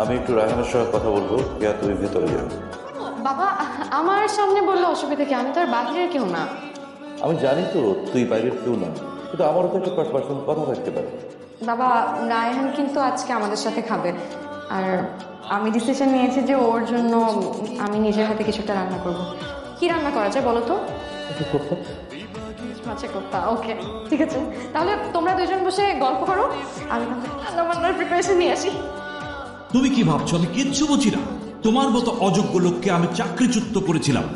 আমি একটু রায়হানের সঙ্গে কথা বলবো, ইয়া তুমি ভেতরে যাও। বাবা, আমার সামনে বললে অসুবিধা কি? আমি তো আর বাহিরের কেউ না। আমি জানি তো তুই বাইরের কেউ না, কিন্তু আমারও তো একটা পার্সোনাল কথা থাকতে পারে। বাবা, রায়হান কিন্তু আজকে আমাদের সাথে খাবে, আর আমি ডিসিশন নিয়েছি যে ওর জন্য আমি নিজের হাতে কিছু একটা রান্না করব। কি রান্না করা যায় বলো তো? মাছের কোপ্তা, ওকে ঠিক আছে। তাহলে তোমরা দুজন বসে গল্প করো, আমি রান্না বান্নার প্রিপারেশন নিয়ে আসি। তুমি কি ভাবছো আমি কিচ্ছু বুঝি না? তোমার মতো অযোগ্য লোককে আমি চাকরিচ্যুত করেছিলাম,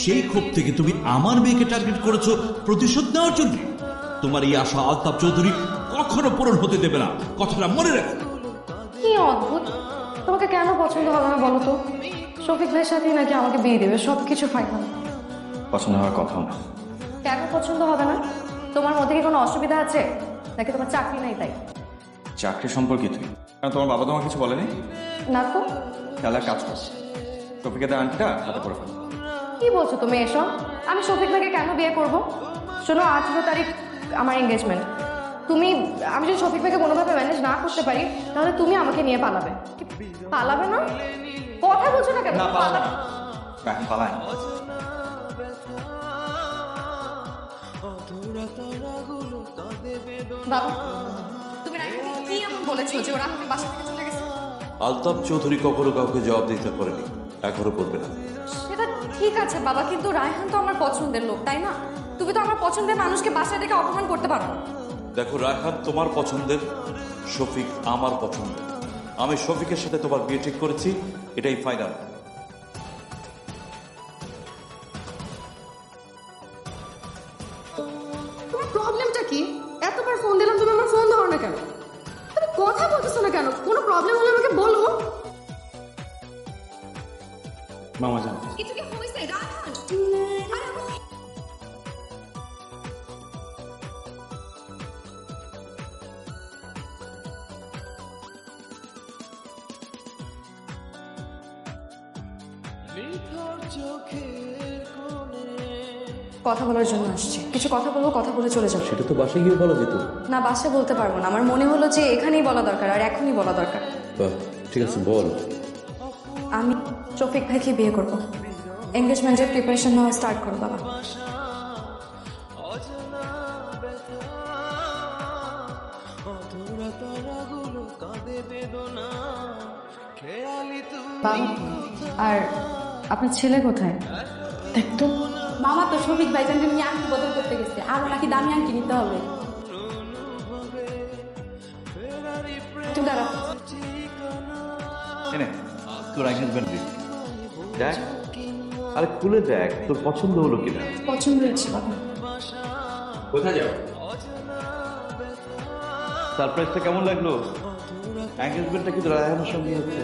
সেই ক্ষোভ থেকে তুমি আমার মেয়েকে টার্গেট করেছো প্রতিশোধ নেওয়ার জন্য। তোমার এই আশা আলতাফ চৌধুরী কখনো পূরণ হতে দেবে না, কথাটা মনে রাখো। কি অদ্ভুত, তোমাকে কেন পছন্দ হবে না বলো তো? শফিক ভাইয়ের সাথেই নাকি আমাকে বিয়ে দেবে, সব কিছু ফাইনাল। পছন্দ হওয়ার কথাও না। কেন পছন্দ হবে না? তোমার মধ্যে কি কোনো অসুবিধা আছে নাকি তোমার চাকরি নাই তাই? চাকরি সম্পর্কিত? কারণ তোমার বাবা তোমার কিছু বলেনি? না তো। তাহলে এক কাজ করো, শফিকের আন্টিটা হাতে করে ফেলো। কি বলছো তুমি এসব? আমি শফিক ভাইকে কেন বিয়ে করব? শোনো, 18 তারিখ আমার এঙ্গেজমেন্ট। আমি যদি শফিক ভাইকে কোনোভাবে ম্যানেজ না করতে পারি, তাহলে তুমি আমাকে নিয়ে পালাবে। কি, পালাবে না? কথা বলছো না কেন? না পালাবে না, এখন পালায় না। বাবা, তুমি রাইহানকে কি এমন বলেছো যে ওরা আমাকে বাসা থেকে চলে গেছে? আলতাফ চৌধুরী কখনো কাউকে জবাব দিতে পারেনি, এখনো করবে না। সেটা ঠিক আছে বাবা, কিন্তু রায়হান তো আমার পছন্দের লোক, তাই না? তুমি তো আমার পছন্দের মানুষকে বাসায় থেকে অপমান করতে পারো না। দেখো, রায়হান তোমার পছন্দের, শফিক আমার পছন্দের। আমি শফিকের সাথে তোমার বিয়ে ঠিক করেছি, এটাই ফাইনাল। তোমার প্রবলেমটা কি? এতবার ফোন দিলাম, তুমি আমার ফোন ধরো না কেন? তুমি কথা বলতেছো না কেন? কোনো প্রবলেম হলে আমাকে বলো। মামা জান, কিছু কি হইছে রায়হান? কথা বলার জন্য আসছি, কিছু কথা বলবো, কথা বলে চলে যাবো। সেটা তো বাসায় গিয়ে বলা যেত। না, বাসায় বলতে পারবো না, আমার মনে হলো যে এখানেই বলা দরকার, আর এখনই বলা দরকার। বাহ, ঠিক আছে বল। আমি শফিক ভাইকে বিয়ে করবো। এঙ্গেজমেন্টের প্রিপারেশন নেওয়া স্টার্ট করো বাবা। বাবা, আর আপনার ছেলে কোথায়? দেখতো মামা তো শফিক ভাইজানকে নিয়ে আংটি বদল করতে গেছে, আরো নাকি দামি আংটি নিতে হবে। তুমি দাঁড়াও। এনে তোর এঙ্গেজমেন্ট রিং দেখ, আরে খুলে দেখ তোর পছন্দ হলো কিনা। পছন্দ হয়েছে বাবা। কোথায় যাও? সারপ্রাইজটা কেমন লাগলো? এঙ্গেজমেন্টটা কিন্তু রায়হানের সঙ্গে হচ্ছে।